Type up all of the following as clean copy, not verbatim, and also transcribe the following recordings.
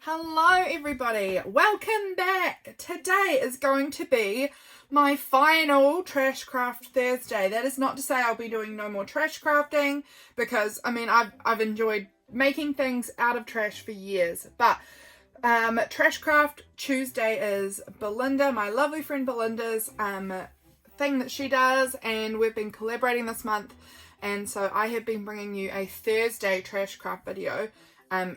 Hello everybody, welcome back. Today is going to be my final Trash Craft Thursday. That is not to say I'll be doing no more trash crafting, because I mean I've enjoyed making things out of trash for years, but Trash Craft Tuesday is Belinda, my lovely friend Belinda's thing that she does, and we've been collaborating this month, and so I have been bringing you a Thursday Trash Craft video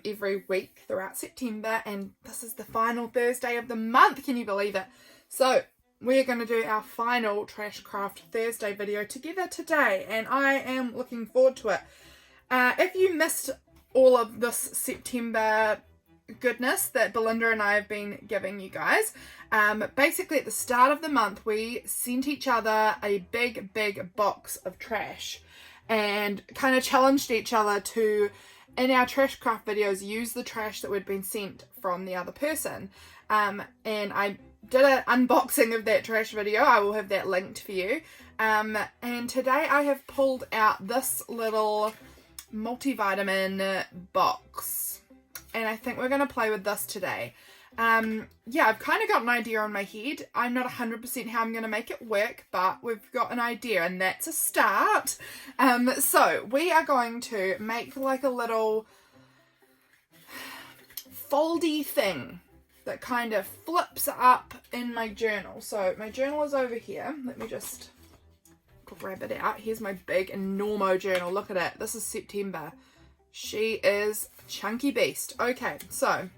every week throughout September, and this is the final Thursday of the month. Can you believe it? So we're going to do our final Trash Craft Thursday video together today, and I am looking forward to it. If you missed all of this September goodness that Belinda and I have been giving you guys, basically at the start of the month we sent each other a big box of trash and kind of challenged each other to, in our trash craft videos, use the trash that we'd been sent from the other person. And I did an unboxing of that trash video. I will have that linked for you. And today I have pulled out this little multivitamin box, and I think we're going to play with this today. Yeah, I've kind of got an idea on my head. I'm not 100% how I'm going to make it work, but we've got an idea, and that's a start. So we are going to make like a little foldy thing that kind of flips up in my journal. So my journal is over here. Let me just grab it out. Here's my big enormo journal. Look at it. This is September. She is a chunky beast. Okay, so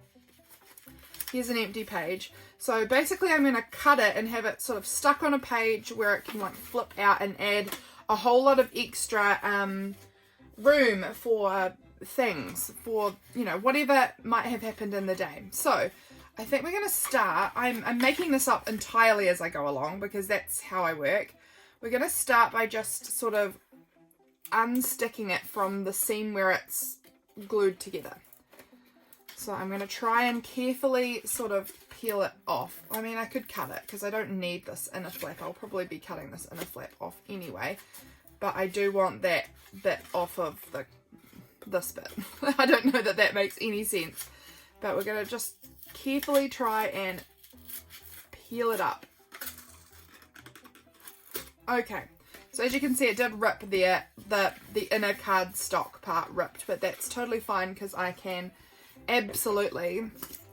here's an empty page. So basically I'm going to cut it and have it sort of stuck on a page where it can like flip out and add a whole lot of extra room for things, for, you know, whatever might have happened in the day. So I think we're going to start. I'm making this up entirely as I go along because that's how I work. We're going to start by just sort of unsticking it from the seam where it's glued together. So I'm going to try and carefully sort of peel it off. I mean, I could cut it because I don't need this inner flap. I'll probably be cutting this inner flap off anyway. But I do want that bit off of this bit. I don't know that that makes any sense. But we're going to just carefully try and peel it up. Okay. So as you can see, it did rip there. The inner cardstock part ripped. But that's totally fine because I can absolutely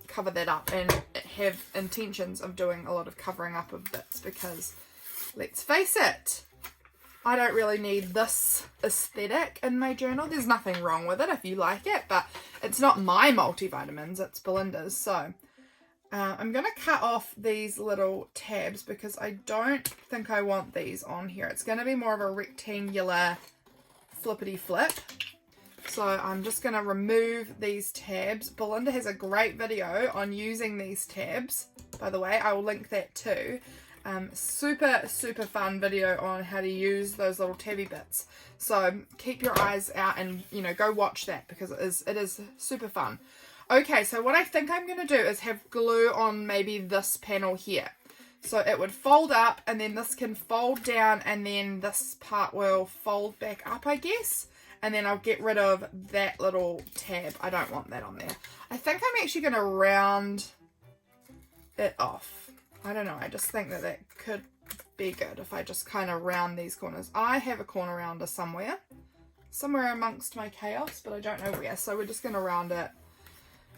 cover that up and have intentions of doing a lot of covering up of bits, because let's face it, I don't really need this aesthetic in my journal. There's nothing wrong with it if you like it, but it's not my multivitamins, it's Belinda's. So I'm going to cut off these little tabs because I don't think I want these on here. It's going to be more of a rectangular flippity flip. So I'm just going to remove these tabs. Belinda has a great video on using these tabs, by the way. I will link that too. Super fun video on how to use those little tabby bits. So keep your eyes out and, you know, go watch that because it is super fun. Okay, so what I think I'm going to do is have glue on maybe this panel here. So it would fold up, and then this can fold down, and then this part will fold back up, I guess. And then I'll get rid of that little tab. I don't want that on there. I think I'm actually going to round it off. I don't know. I just think that that could be good if I just kind of round these corners. I have a corner rounder somewhere amongst my chaos, but I don't know where. So we're just going to round it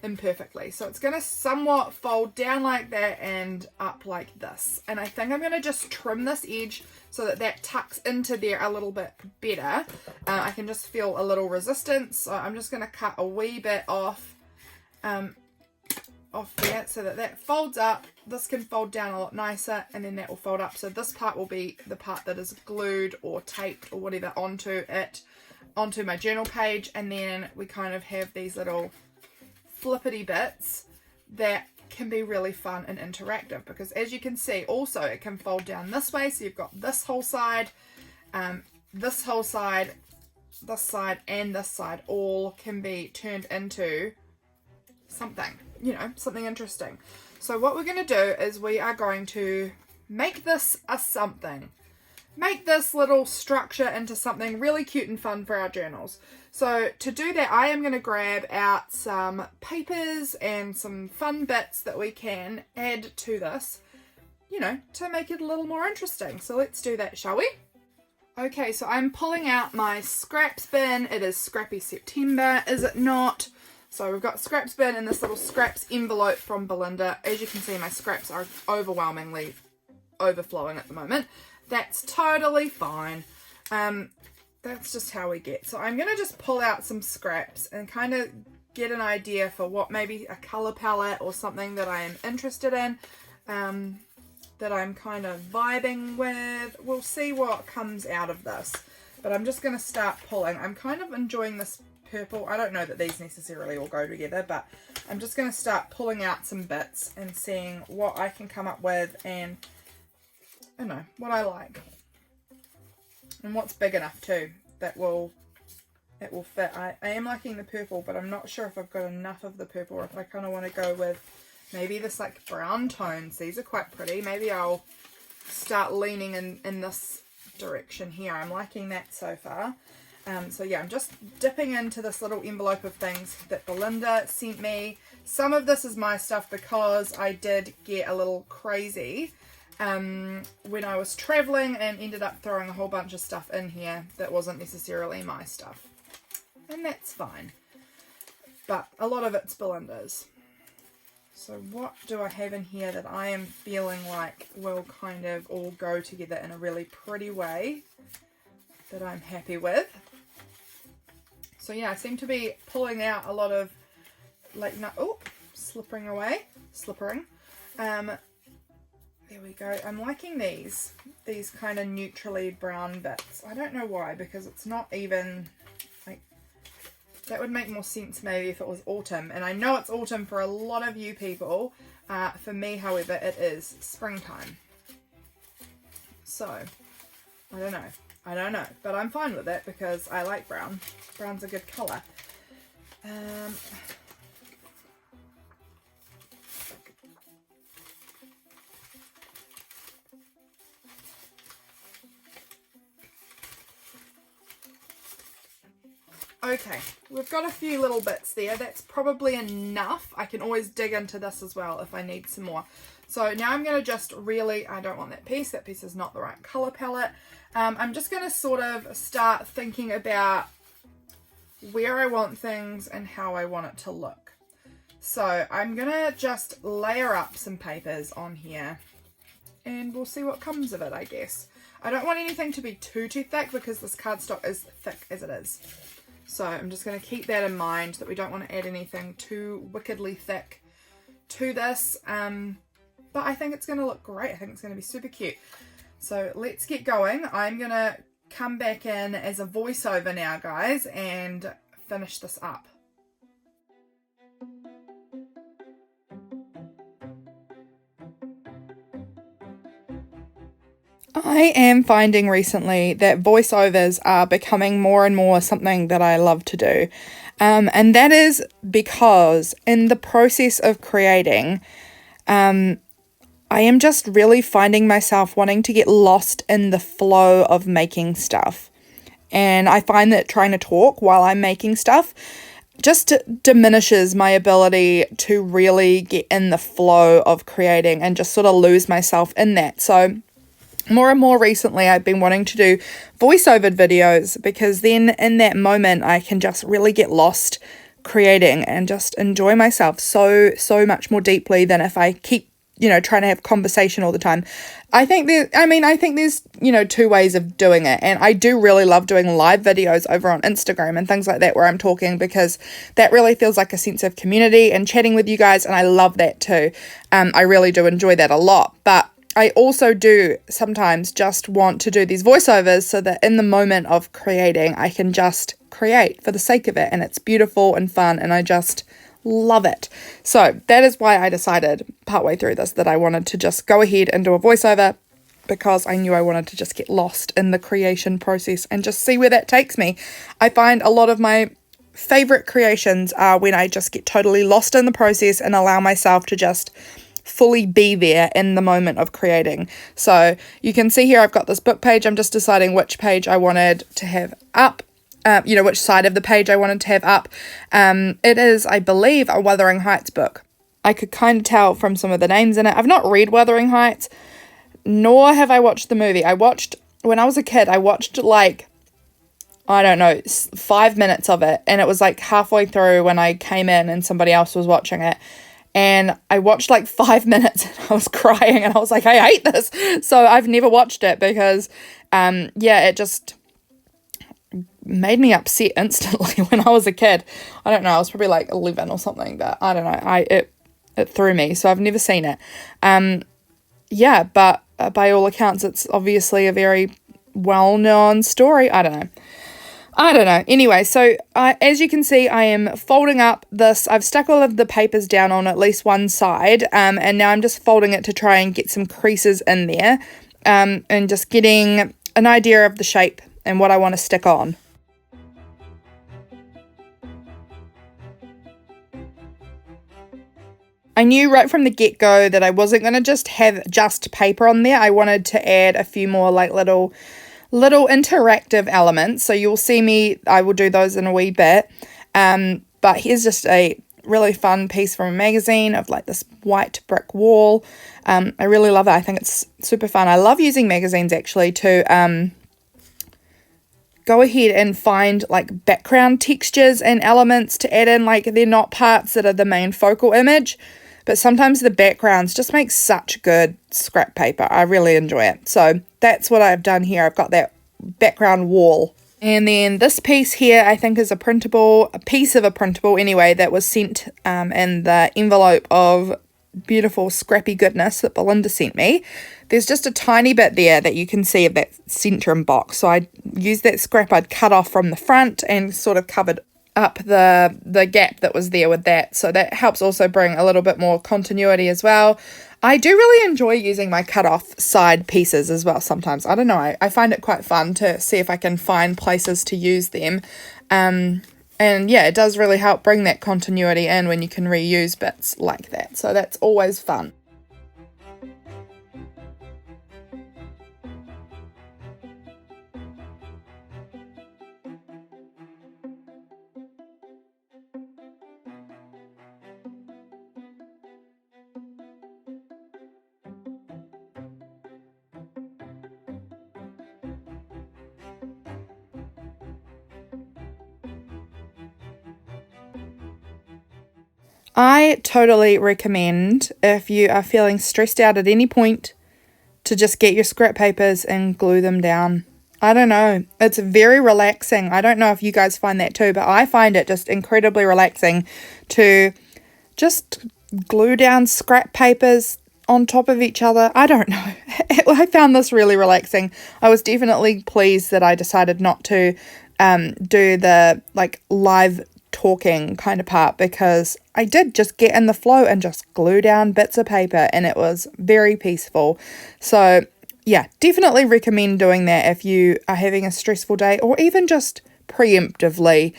imperfectly. So it's going to somewhat fold down like that and up like this. And I think I'm going to just trim this edge so that that tucks into there a little bit better. I can just feel a little resistance. So I'm just going to cut a wee bit off there so that that folds up. This can fold down a lot nicer, and then that will fold up. So this part will be the part that is glued or taped or whatever onto my journal page. And then we kind of have these little flippity bits that can be really fun and interactive, because as you can see also it can fold down this way, so you've got this whole side, this whole side, this side and this side all can be turned into something, you know, something interesting. So what we're going to do is we are going to make this a something. Make this little structure into something really cute and fun for our journals. So to do that, I am going to grab out some papers and some fun bits that we can add to this, you know, to make it a little more interesting. So let's do that, shall we? Okay, so I'm pulling out my scraps bin. It is Scrappy September, is it not? So we've got scraps bin in this little scraps envelope from Belinda. As you can see, my scraps are overwhelmingly overflowing at the moment. That's totally fine. That's just how we get. So I'm going to just pull out some scraps and kind of get an idea for what maybe a colour palette or something that I am interested in, that I'm kind of vibing with. We'll see what comes out of this. But I'm just going to start pulling. I'm kind of enjoying this purple. I don't know that these necessarily all go together, but I'm just going to start pulling out some bits and seeing what I can come up with and, I don't know, what I like. And what's big enough too, that it will fit. I am liking the purple, but I'm not sure if I've got enough of the purple or if I kind of want to go with maybe this like brown tones. These are quite pretty. Maybe I'll start leaning in this direction here. I'm liking that so far. So yeah, I'm just dipping into this little envelope of things that Belinda sent me. Some of this is my stuff because I did get a little crazy when I was traveling and ended up throwing a whole bunch of stuff in here that wasn't necessarily my stuff. And that's fine. But a lot of it's Belinda's. So what do I have in here that I am feeling like will kind of all go together in a really pretty way that I'm happy with? So yeah, I seem to be pulling out a lot of like, slippering. There we go. I'm liking these kind of neutrally brown bits. I don't know why, because it's not even like, that would make more sense maybe if it was autumn. And I know it's autumn for a lot of you people. For me, however, it is springtime. So, I don't know. But I'm fine with it because I like brown. Brown's a good colour. Okay, we've got a few little bits there. That's probably enough. I can always dig into this as well if I need some more. So now I'm going to just really, I don't want that piece. That piece is not the right colour palette. I'm just going to sort of start thinking about where I want things and how I want it to look. So I'm going to just layer up some papers on here and we'll see what comes of it, I guess. I don't want anything to be too thick because this cardstock is thick as it is. So I'm just going to keep that in mind, that we don't want to add anything too wickedly thick to this. But I think it's going to look great. I think it's going to be super cute. So let's get going. I'm going to come back in as a voiceover now, guys, and finish this up. I am finding recently that voiceovers are becoming more and more something that I love to do. And that is because in the process of creating, I am just really finding myself wanting to get lost in the flow of making stuff. And I find that trying to talk while I'm making stuff just diminishes my ability to really get in the flow of creating and just sort of lose myself in that. So more and more recently, I've been wanting to do voiceover videos because then in that moment, I can just really get lost creating and just enjoy myself so much more deeply than if I keep, trying to have conversation all the time. I think there's, two ways of doing it. And I do really love doing live videos over on Instagram and things like that where I'm talking, because that really feels like a sense of community and chatting with you guys. And I love that too. I really do enjoy that a lot. But I also do sometimes just want to do these voiceovers so that in the moment of creating, I can just create for the sake of it. And it's beautiful and fun and I just love it. So that is why I decided partway through this that I wanted to just go ahead and do a voiceover, because I knew I wanted to just get lost in the creation process and just see where that takes me. I find a lot of my favorite creations are when I just get totally lost in the process and allow myself to just fully be there in the moment of creating. So you can see here I've got this book page. I'm just deciding which page I wanted to have up. which side of the page I wanted to have up. It is, I believe, a Wuthering Heights book. I could kind of tell from some of the names in it. I've not read Wuthering Heights, nor have I watched the movie. When I was a kid, I watched like, I don't know, 5 minutes of it, and it was like halfway through when I came in and somebody else was watching it, and I watched like 5 minutes and I was crying and I was like, I hate this. So I've never watched it because it just made me upset instantly when I was a kid. I don't know, I was probably like 11 or something, but I don't know, it threw me, so I've never seen it. But by all accounts it's obviously a very well-known story. I don't know. Anyway, so as you can see, I am folding up this. I've stuck all of the papers down on at least one side, and now I'm just folding it to try and get some creases in there, and just getting an idea of the shape and what I want to stick on. I knew right from the get-go that I wasn't going to just have just paper on there. I wanted to add a few more like little interactive elements. So you'll see me, I will do those in a wee bit. But here's just a really fun piece from a magazine of like this white brick wall. I really love it. I think it's super fun. I love using magazines actually to go ahead and find like background textures and elements to add in. Like they're not parts that are the main focal image, but sometimes the backgrounds just make such good scrap paper. I really enjoy it. So that's what I've done here. I've got that background wall. And then this piece here, I think is a piece of a printable anyway, that was sent in the envelope of beautiful scrappy goodness that Belinda sent me. There's just a tiny bit there that you can see of that centrum box. So I used that scrap I'd cut off from the front and sort of covered up the gap that was there with that. So that helps also bring a little bit more continuity as well. I do really enjoy using my cut off side pieces as well sometimes. I don't know, I find it quite fun to see if I can find places to use them. And yeah, it does really help bring that continuity in when you can reuse bits like that. So that's always fun. I totally recommend, if you are feeling stressed out at any point, to just get your scrap papers and glue them down. I don't know, it's very relaxing. I don't know if you guys find that too, but I find it just incredibly relaxing to just glue down scrap papers on top of each other. I don't know. I found this really relaxing. I was definitely pleased that I decided not to do the like live talking kind of part, because I did just get in the flow and just glue down bits of paper, and it was very peaceful. So yeah, definitely recommend doing that if you are having a stressful day, or even just preemptively.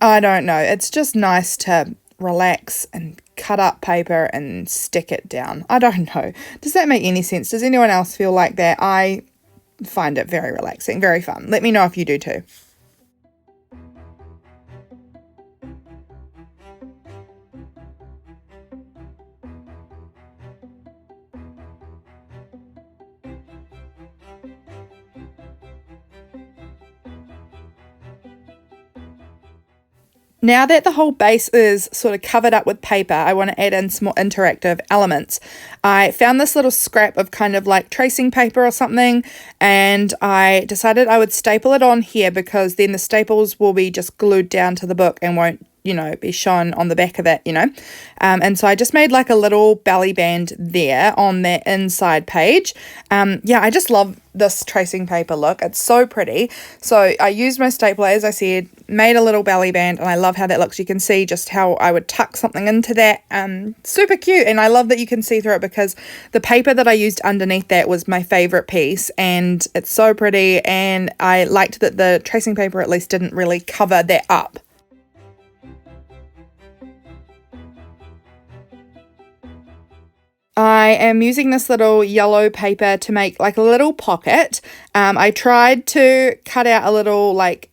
I don't know, it's just nice to relax and cut up paper and stick it down. I don't know, does that make any sense? Does anyone else feel like that? I find it very relaxing, very fun. Let me know if you do too. Now that the whole base is sort of covered up with paper, I want to add in some more interactive elements. I found this little scrap of kind of like tracing paper or something, and I decided I would staple it on here, because then the staples will be just glued down to the book and won't, be shown on the back of it, and so I just made like a little belly band there on that inside page. I just love this tracing paper look. It's so pretty. So I used my stapler, as I said, made a little belly band, and I love how that looks. You can see just how I would tuck something into that. Super cute, and I love that you can see through it, because the paper that I used underneath that was my favorite piece, and it's so pretty, and I liked that the tracing paper at least didn't really cover that up. I am using this little yellow paper to make like a little pocket. I tried to cut out a little like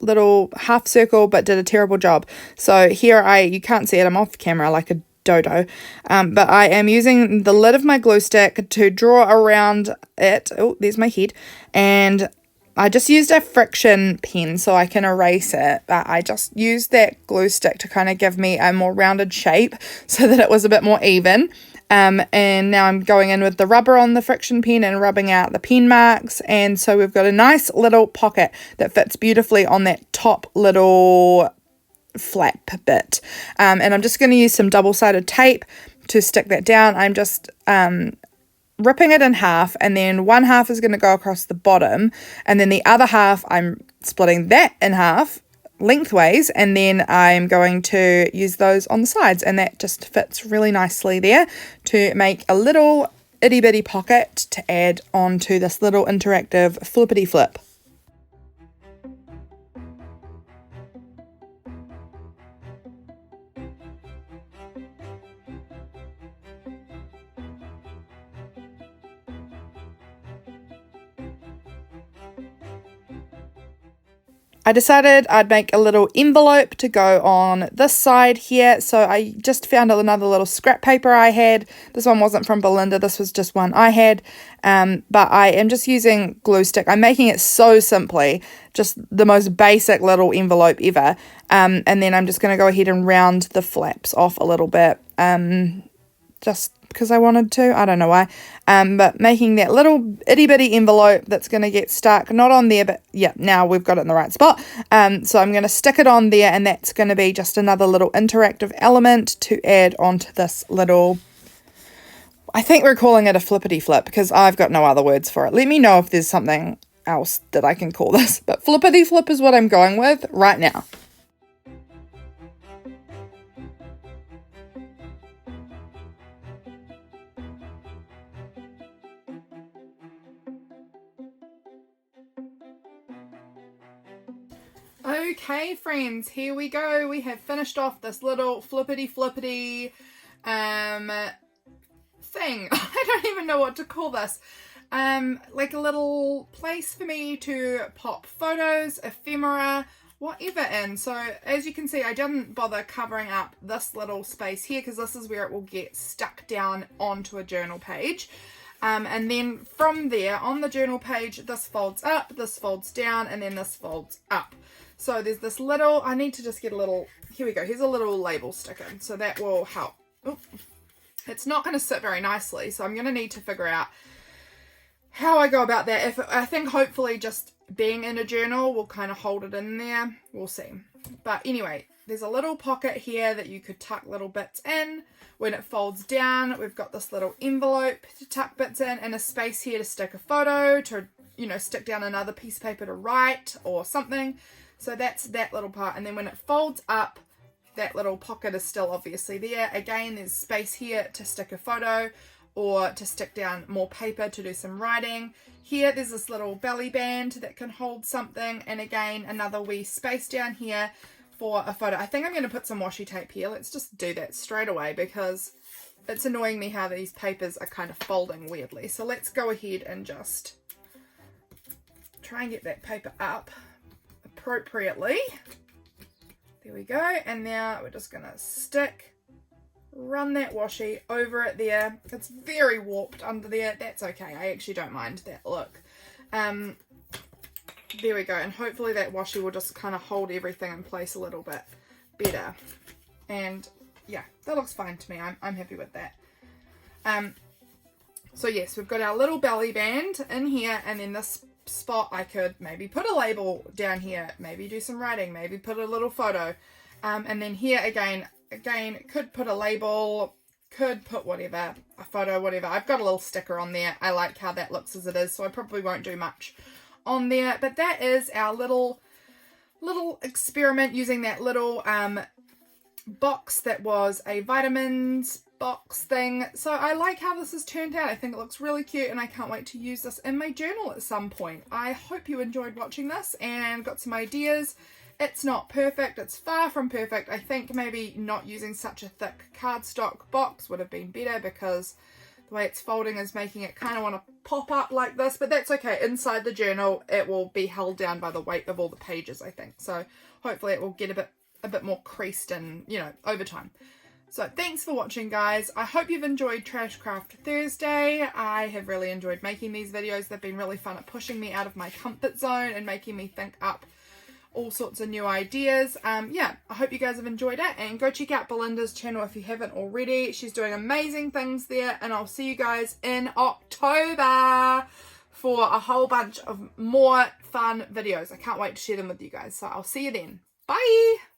little half circle, but did a terrible job. So here you can't see it, I'm off camera like a dodo, but I am using the lid of my glue stick to draw around it. Oh, there's my head. And I just used a friction pen so I can erase it, but I just used that glue stick to kind of give me a more rounded shape so that it was a bit more even. And now I'm going in with the rubber on the friction pen and rubbing out the pen marks, and so we've got a nice little pocket that fits beautifully on that top little flap bit. And I'm just going to use some double-sided tape to stick that down. I'm just ripping it in half, and then one half is going to go across the bottom, and then the other half I'm splitting that in half lengthways, and then I'm going to use those on the sides, and that just fits really nicely there to make a little itty bitty pocket to add onto this little interactive flippity flip. I decided I'd make a little envelope to go on this side here. So I just found another little scrap paper I had. This one wasn't from Belinda. This was just one I had. But I am just using glue stick. I'm making it so simply, just the most basic little envelope ever. And then I'm just going to go ahead and round the flaps off a little bit. Just because I wanted to, I don't know why, but making that little itty bitty envelope that's going to get stuck, not on there, but yeah, now we've got it in the right spot. So I'm going to stick it on there, and that's going to be just another little interactive element to add onto this little, I think we're calling it a flippity flip because I've got no other words for it. Let me know if there's something else that I can call this, but flippity flip is what I'm going with right now. Okay, friends, here we go. We have finished off this little flippity thing. I don't even know what to call this. Like a little place for me to pop photos, ephemera, whatever in. So as you can see, I didn't bother covering up this little space here because this is where it will get stuck down onto a journal page. And then from there, on the journal page, this folds up, this folds down, and then this folds up. So there's this little, I need to just get a little, here we go, here's a little label sticker, so that will help. Ooh, it's not going to sit very nicely, so I'm going to need to figure out how I go about that. I think hopefully just being in a journal will kind of hold it in there, we'll see. But anyway, there's a little pocket here that you could tuck little bits in. When it folds down, we've got this little envelope to tuck bits in, and a space here to stick a photo, to, you know, stick down another piece of paper to write or something. So that's that little part. And then when it folds up, that little pocket is still obviously there. Again, there's space here to stick a photo or to stick down more paper to do some writing. Here, there's this little belly band that can hold something. And again, another wee space down here for a photo. I think I'm going to put some washi tape here. Let's just do that straight away because it's annoying me how these papers are kind of folding weirdly. So let's go ahead and just try and get that paper up appropriately. There we go. And now we're just going to run that washi over it there. It's very warped under there. That's okay. I actually don't mind that look. There we go. And hopefully that washi will just kind of hold everything in place a little bit better. And yeah, that looks fine to me. I'm happy with that. So yes, we've got our little belly band in here, and then this spot I could maybe put a label down here, maybe do some writing, maybe put a little photo, and then here again could put a label, could put whatever, a photo, whatever. I've got a little sticker on there. I like how that looks as it is, so I probably won't do much on there, but that is our little experiment using that little box that was a vitamins box thing. So I like how this has turned out. I think it looks really cute, and I can't wait to use this in my journal at some point. I hope you enjoyed watching this and got some ideas. It's not perfect, it's far from perfect. I think maybe not using such a thick cardstock box would have been better because The way it's folding is making it kind of want to pop up like this, but that's okay. Inside the journal, it will be held down by the weight of all the pages, I think. So hopefully it will get a bit more creased and, you know, over time. So thanks for watching, guys. I hope you've enjoyed Trash Craft Thursday. I have really enjoyed making these videos. They've been really fun at pushing me out of my comfort zone and making me think up all sorts of new ideas. Yeah, I hope you guys have enjoyed it, and go check out Belinda's channel if you haven't already. She's doing amazing things there, and I'll see you guys in October for a whole bunch of more fun videos. I can't wait to share them with you guys, so I'll see you then. Bye!